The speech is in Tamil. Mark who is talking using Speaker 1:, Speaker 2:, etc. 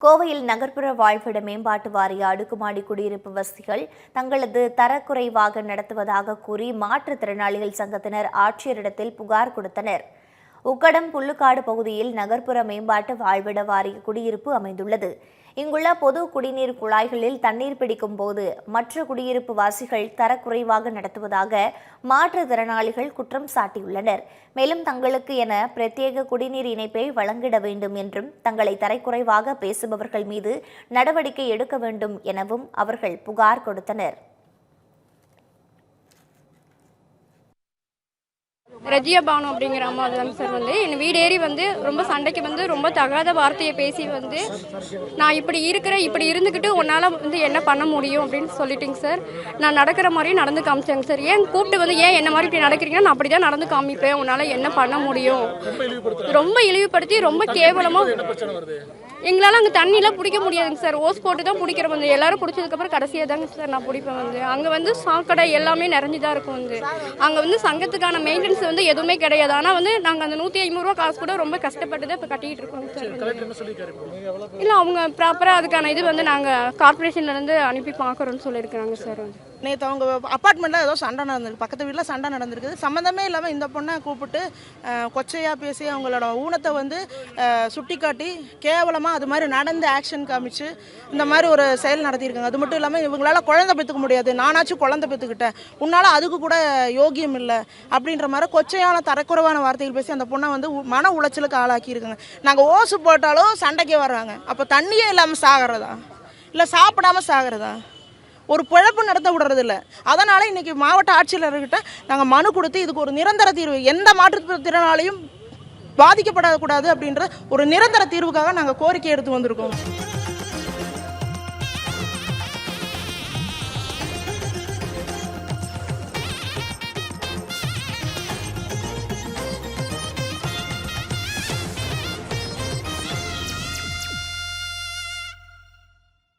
Speaker 1: கோவையில் நகர்ப்புற வாழ்விட மேம்பாட்டு வாரிய அடுக்குமாடி குடியிருப்பு வசதிகள் தங்களது தரக்குறைவாக நடத்துவதாக கூறி மாற்றுத்திறனாளிகள் சங்கத்தினர் ஆட்சியரிடத்தில் புகார் கொடுத்தனர். உக்கடம் புல்லுக்காடு பகுதியில் நகர்ப்புற மேம்பாட்டு வாழ்விட வாரிய குடியிருப்பு அமைந்துள்ளது. இங்குள்ள பொது குடிநீர் குழாய்களில் தண்ணீர் பிடிக்கும் போது மற்ற குடியிருப்பு வாசிகள் தரக்குறைவாக நடத்துவதாக மாற்றுத்திறனாளிகள் குற்றம் சாட்டியுள்ளனர். மேலும் தங்களுக்கு என பிரத்யேக குடிநீர் இணைப்பை வழங்கிட வேண்டும் என்றும் தங்களை தரக்குறைவாக பேசுபவர்கள் மீது நடவடிக்கை எடுக்க வேண்டும் எனவும் அவர்கள் புகார் கொடுத்தனர்.
Speaker 2: ரஜியா பானு அப்படிங்கிற அம்மா தாங்க சார் என் வீடு ஏறி ரொம்ப சண்டைக்கு ரொம்ப தகாத வார்த்தையை பேசி நான் இப்படி இருந்துக்கிட்டு உன்னால் என்ன பண்ண முடியும் அப்படின்னு சொல்லிட்டேங்க சார். நான் நடக்கிற மாதிரியும் நடந்து காமிச்சேங்க சார். ஏன் கூப்பிட்டு ஏன் என்ன மாதிரி இப்படி நடக்கிறீங்கன்னா நான் அப்படி தான் நடந்து காமிப்பேன், உன்னால் என்ன பண்ண முடியும், ரொம்ப இழிவுபடுத்தி ரொம்ப கேவலமாக எங்களால் அங்கே தண்ணியெலாம் பிடிக்க முடியாதுங்க சார். ஓஸ் போட்டு தான் பிடிக்கிறோம். எல்லாரும் பிடிச்சதுக்கப்புறம் கடைசியாக தாங்க சார் நான் பிடிப்பேன். அங்கே சாக்கடை எல்லாமே நிறைஞ்சு தான் இருக்கும். அங்கே சங்கத்துக்கான மெயின்டெனன்ஸ் எதுவுமே கிடையாது. ஆனால் நாங்கள் அந்த 150 ரூபா காசு கூட ரொம்ப கஷ்டப்பட்டு தான் இப்போ கட்டிக்கிட்டு இருக்கோம் சார். இல்லை அவங்க ப்ராப்பராக அதுக்கான இது நாங்கள் கார்பரேஷன்லேருந்து அனுப்பி பார்க்குறோன்னு சொல்லியிருக்கிறாங்க சார்.
Speaker 3: நேற்று அவங்க அப்பார்ட்மெண்ட்டில் ஏதோ சண்டை நடந்திருக்கு, பக்கத்து வீட்டில் சண்டை நடந்திருக்குது. சம்மந்தமே இல்லாமல் இந்த பொண்ணை கூப்பிட்டு கொச்சையாக பேசி அவங்களோட ஊனத்தை சுட்டி காட்டி கேவலமாக அது மாதிரி நடந்து ஆக்ஷன் காமிச்சு இந்த மாதிரி ஒரு செயல் நடத்தியிருக்காங்க. அது மட்டும் இல்லாமல் இவங்களால குழந்தை பெற்றுக்க முடியாது, நானாச்சும் குழந்தை பெற்றுக்கிட்டேன், உன்னால் அதுக்கு கூட யோகியம் இல்லை அப்படின்ற மாதிரி கொச்சையான தரக்குறைவான வார்த்தைகள் பேசி அந்த பொண்ணை மன உளைச்சலுக்கு ஆளாக்கியிருக்காங்க. நாங்கள் ஓசு போட்டாலும் சண்டைக்கே வர்றாங்க. அப்போ தண்ணியே இல்லாமல் சாகிறதா இல்லை சாப்பிடாமல் சாகிறதா? ஒரு பிழப்பு நடத்த விடுறது இல்லை. அதனால் இன்றைக்கி மாவட்ட ஆட்சியாளர்கிட்ட நாங்கள் மனு கொடுத்து இதுக்கு ஒரு நிரந்தர தீர்வு, எந்த மாற்றுத்திறனாலையும் பாதிக்கப்படக்கூடாது அப்படின்ற ஒரு நிரந்தர தீர்வுக்காக நாங்கள் கோரிக்கை எடுத்து வந்திருக்கோம்.